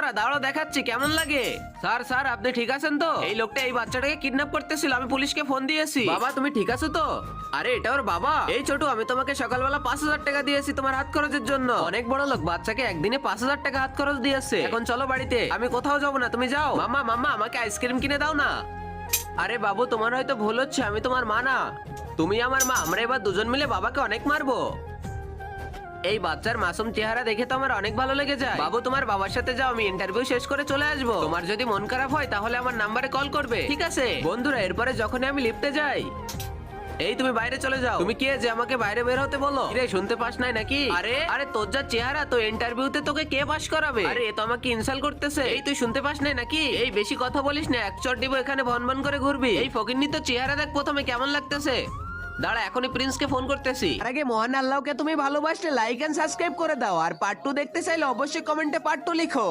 করা, দাঁড়াও দেখাচ্ছি কেমন লাগে। স্যার স্যার আপনি ঠিক আছেন তো? এই লোকটা এই বাচ্চাটাকে কিডন্যাপ করতেছিল, আমি পুলিশকে ফোন দিয়েছি। বাবা তুমি ঠিক আছো তো? আরে এটা ওর বাবা। এই ছোটু, আমি তোমাকে সকালবেলা 5,000 টাকা দিয়েছি তোমার হাত খরচের জন্য। অনেক বড় লোক, বাচ্চাকে একদিনে 5,000 টাকা হাত খরচ দিয়েছে। এখন চলো বাড়িতে, আমি কোথাও যাবো না, তুমি যাও। মামা মামা আমাকে আইসক্রিম কিনে দাও না। আরে বাবু তোমার হয়তো ভুল হচ্ছে, আমি তোমার মা না, তুমি আমার মা। আমরা এবার দুজন মিলে বাবাকে অনেক মারবো। এই বাচ্চার মাসুম চেহারা দেখে তো আমার অনেক ভালো লেগে যায়। বাবু তোমার বাবার সাথে যাও, আমি ইন্টারভিউ শেষ করে চলে আসবো। তোমার যদি মন খারাপ হয় তাহলে আমার নাম্বারে কল করবে, ঠিক আছে? বন্ধুরা এরপরে যখনই আমি লিফটে যাই, এই তুমি বাইরে চলে যাও। তুমি কে যে আমাকে বাইরে বের হতে বলো? রে শুনতে পাস নাই নাকি? আরে আরে তোর যা চেহারা, তো ইন্টারভিউতে তোকে কে পাস করাবে? আরে এ তো আমাকে ইনসাল্ট করতেছে। এই তুই শুনতে পাস নাই নাকি? এই বেশি কথা বলিস না, এক চট দিব এখানে ভন ভন করে ঘুরবি। এই ফকিন্নি তো চেহারা দেখ প্রথমে কেমন লাগতেছে। দাঁড়া এখনই প্রিন্সকে ফোন করতেছি। তার আগে মহান আল্লাহকে তুমি ভালোবাসলে লাইক এন্ড সাবস্ক্রাইব করে দাও, আর পার্ট 2 দেখতে চাইলে অবশ্যই কমেন্টে পার্ট 2 লিখো।